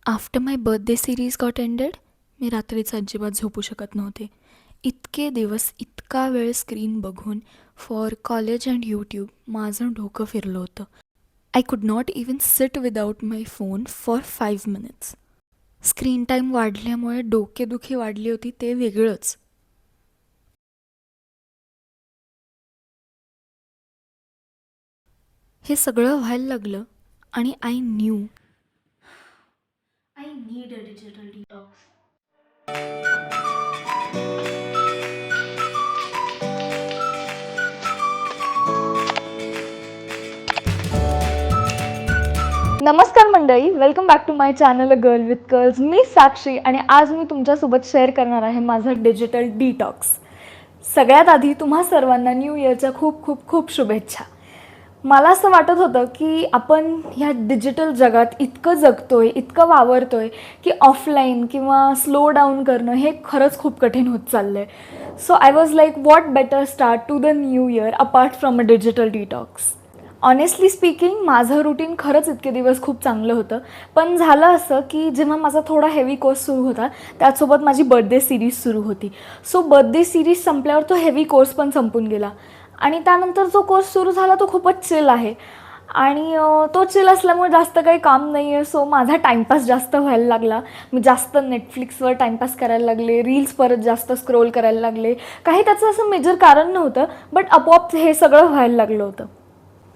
After माय birthday series got ended, मी रात्रीच अजिबात झोपू शकत नव्हते. इतके दिवस इतका वेळ स्क्रीन बघून फॉर कॉलेज अँड यूट्यूब माझं डोकं फिरलं होतं. I could not even seat without my phone for 5 minutes. Screen time वाढल्यामुळे डोकेदुखी वाढली होती ते वेगळंच. हे सगळं व्हायला लागलं आणि I need a digital detox. नमस्कार मंडळी, welcome back to my channel a girl with curls. मी साक्षी आणि आज मी तुमच्यासोबत शेअर करणार आहे माझा डिजिटल डिटॉक्स. सगळ्यात आधी तुम्हा सर्वांना न्यू इयरच्या खूप खूप खूप शुभेच्छा. मला असं वाटत होतं की आपण ह्या डिजिटल जगात इतकं जगतोय, इतकं वावरतोय की ऑफलाईन किंवा स्लो डाऊन करणं हे खरंच खूप कठीण होत चाललं आहे. So I was like what better start to the new year apart from a digital detox. Honestly speaking माझं रुटीन खरंच इतके दिवस खूप चांगलं होतं, पण झालं असं की जेव्हा माझा थोडा हेवी कोर्स सुरू होता त्याचसोबत माझी बर्थडे सिरीज सुरू होती. सो बर्थडे सिरीज संपल्यावर तो हेवी कोर्स पण संपून गेला आणि त्यानंतर जो कोर्स सुरू झाला तो खूपच चिल आहे आणि तो चिल असल्यामुळे जास्त काही काम नाही आहे. सो माझा टाईमपास जास्त व्हायला लागला. मी जास्त नेटफ्लिक्सवर टाईमपास करायला लागले, रील्स परत जास्त स्क्रोल करायला लागले. काही त्याचं असं मेजर कारण नव्हतं, बट आपोआप हे सगळं व्हायला लागलं होतं.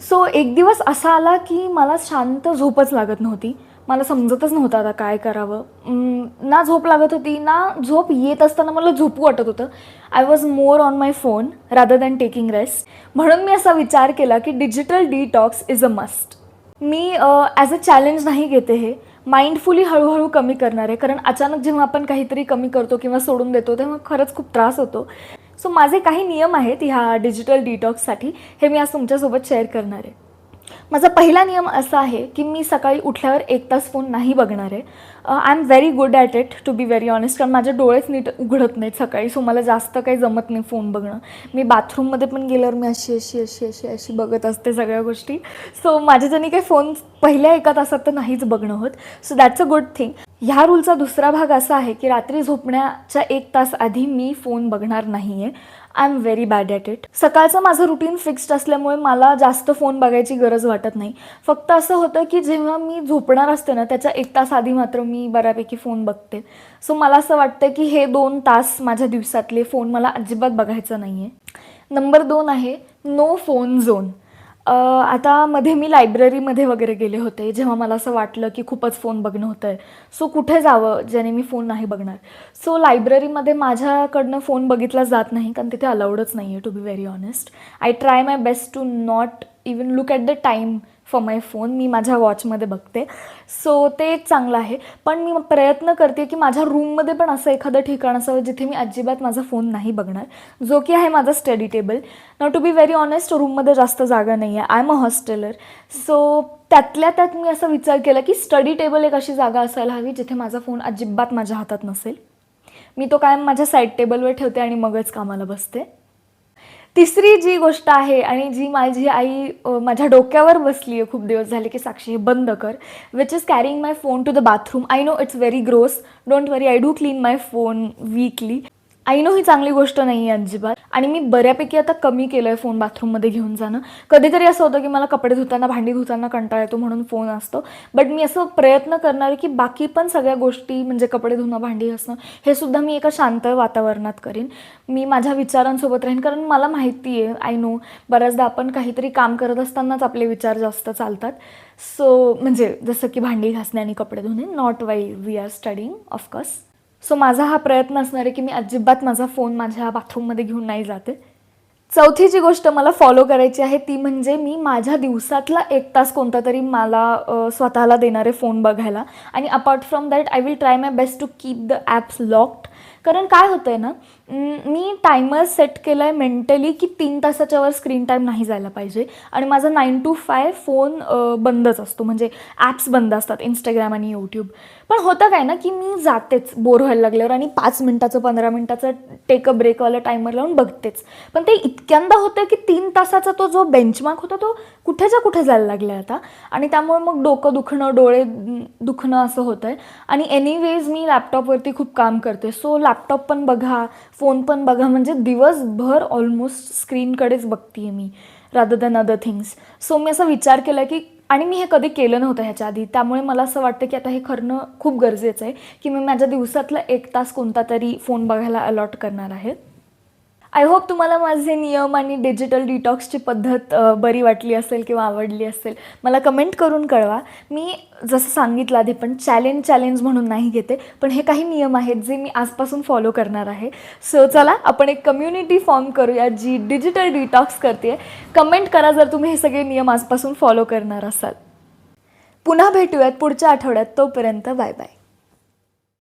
सो एक दिवस असा आला की मला शांत झोपच लागत नव्हती. मला समजतच नव्हतं आता काय करावं. ना झोप लागत होती, ना झोप येत असताना मला झोपू वाटत होतं. I was more on my phone rather than taking rest. म्हणून मी असा विचार केला की digital detox is a must. Me as a challenge नाही घेते हे. माइंडफुली हळूहळू कमी करणार आहे, कारण अचानक जेव्हा आपण काहीतरी कमी करतो किंवा सोडून देतो तेव्हा खरंच खूप त्रास होतो. सो माझे काही नियम आहेत ह्या डिजिटल डिटॉक्ससाठी, हे मी आज तुमच्यासोबत शेअर करणार आहे. माझा पहिला नियम असा आहे की मी सकाळी उठल्यावर 1 तास फोन नाही बघणार आहे. I am very good at it to be very honest, कारण माझे डोळेच नीट उघडत नाहीत सकाळी. सो मला जास्त काही जमत नाही फोन बघणं. मी बाथरूममध्ये पण गेल्यावर मी अशी अशी अशी अशी अशी बघत असते सगळ्या गोष्टी. सो माझ्याच्यानी काही फोन पहिल्या 1 तासात तर नाहीच बघणं होत. So that's a good thing. ह्या रूलचा दुसरा भाग असा आहे की रात्री झोपण्याच्या 1 तास आधी मी फोन बघणार नाही आहे. I am very bad at it. सकाळचं माझं रुटीन फिक्स्ड असल्यामुळे मला जास्त फोन बघायची गरज वाटत नाही. फक्त असं होतं की जेव्हा मी झोपणार असते ना त्याच्या 1 तास आधी मात्र मी बऱ्यापैकी फोन बघते. सो मला असं वाटतं की हे 2 तास माझ्या दिवसातले फोन मला अजिबात बघायचा नाही आहे. नंबर 2 आहे नो फोन झोन. आता मध्ये मी लायब्ररीमध्ये वगैरे गेले होते जेव्हा मला असं वाटलं की खूपच फोन बघणं होतं आहे. सो कुठे जावं ज्याने मी फोन नाही बघणार. सो लायब्ररीमध्ये माझ्याकडनं फोन बघितला जात नाही, कारण तिथे अलाउडच नाही आहे to be very honest. I try my best to not even look at the time for my phone. मी माझ्या वॉचमध्ये बघते. सो ते एक चांगलं आहे. पण मी प्रयत्न करते की माझ्या रूममध्ये पण असं एखादं ठिकाण असावं जिथे मी अजिबात माझा फोन नाही बघणार, जो की आहे माझा study table. Now to be very honest रूममध्ये जास्त जागा नाही आहे. I am a hosteller. So त्यातल्या त्यात मी असा विचार केला की स्टडी टेबल एक अशी जागा असायला हवी जिथे माझा फोन अजिबात माझ्या हातात नसेल. मी तो कायम माझ्या साईड टेबलवर ठेवते आणि मगच कामाला बसते. तिसरी जी गोष्ट आहे आणि जी माझी आई माझ्या डोक्यावर बसली आहे खूप दिवस झाले की साक्षी हे बंद कर, which is carrying my phone to the bathroom. I know it's very gross, don't worry, I do clean my phone weekly. I know ही चांगली गोष्ट नाही आहे अजिबात, आणि मी बऱ्यापैकी आता कमी केलं आहे फोन बाथरूममध्ये घेऊन जाणं. कधीतरी असं होतं की मला कपडे धुताना भांडी धुताना कंटाळा येतो म्हणून फोन असतो, बट मी असं प्रयत्न करणार आहे की बाकी पण सगळ्या गोष्टी म्हणजे कपडे धुणं, भांडी घासणं हे सुद्धा मी एका शांत वातावरणात करीन. मी माझ्या विचारांसोबत राहीन, कारण मला माहिती आहे, आय नो बऱ्याचदा आपण काहीतरी काम करत असतानाच आपले विचार जास्त चालतात. सो म्हणजे जसं की भांडी घासणे आणि कपडे धुणे, not while we are studying of course. So माझा हा प्रयत्न असणार आहे की मी अजिबात माझा फोन माझ्या बाथरूममध्ये घेऊन नाही जाते. चौथी जी गोष्ट मला फॉलो करायची आहे ती म्हणजे मी माझ्या दिवसातला 1 तास कोणता तरी मला स्वतःला देणारे फोन बघायला, आणि apart from that I will try my best to keep the apps locked. कारण काय होतं आहे ना, मी टायमर सेट केलं आहे मेंटली की 3 तासाच्या वर स्क्रीन टाईम नाही जायला पाहिजे आणि माझा 9 to 5 फोन बंदच असतो, म्हणजे ॲप्स बंद असतात इंस्टाग्राम आणि यूट्यूब. पण होतं काय ना की मी जातेच बोर व्हायला लागल्यावर आणि 5 मिनटाचं 15 मिनटाचं टेक अ ब्रेकवाला टायमर लावून बघतेच. पण ते इतक्यांदा होतं की 3 तासाचा तो जो बेंचमार्क होता तो कुठेच्या कुठे जायला लागला आहे आता आणि त्यामुळे मग डोकं दुखणं, डोळे दुखणं असं होतं आहे. आणि एनिवेज मी लॅपटॉपवरती खूप काम करते, सो लॅपटॉप पण बघा, फोन पण बघा, म्हणजे दिवसभर ऑलमोस्ट स्क्रीनकडेच बघते आहे मी rather than other things. So मी असा विचार केला की, आणि मी हे कधी केलं नव्हतं ह्याच्या आधी, त्यामुळे मला असं वाटतं की आता हे करणं खूप गरजेचं आहे की मी माझ्या दिवसातला 1 तास कोणता तरी फोन बघायला अलॉट करणार आहे. आय होप तुम्हाला माझे नियम आणि डिजिटल डिटॉक्सची पद्धत बरी वाटली असेल किंवा आवडली असेल. मला कमेंट करून कळवा. मी जसं सांगितलं आधी पण चॅलेंज म्हणून नाही घेते, पण हे काही नियम आहेत जे मी आजपासून फॉलो करणार आहे. सो चला आपण एक कम्युनिटी फॉर्म करूया जी डिजिटल डिटॉक्स करते. कमेंट करा जर तुम्ही हे सगळे नियम आजपासून फॉलो करणार असाल. पुन्हा भेटूयात पुढच्या आठवड्यात. तोपर्यंत बाय बाय.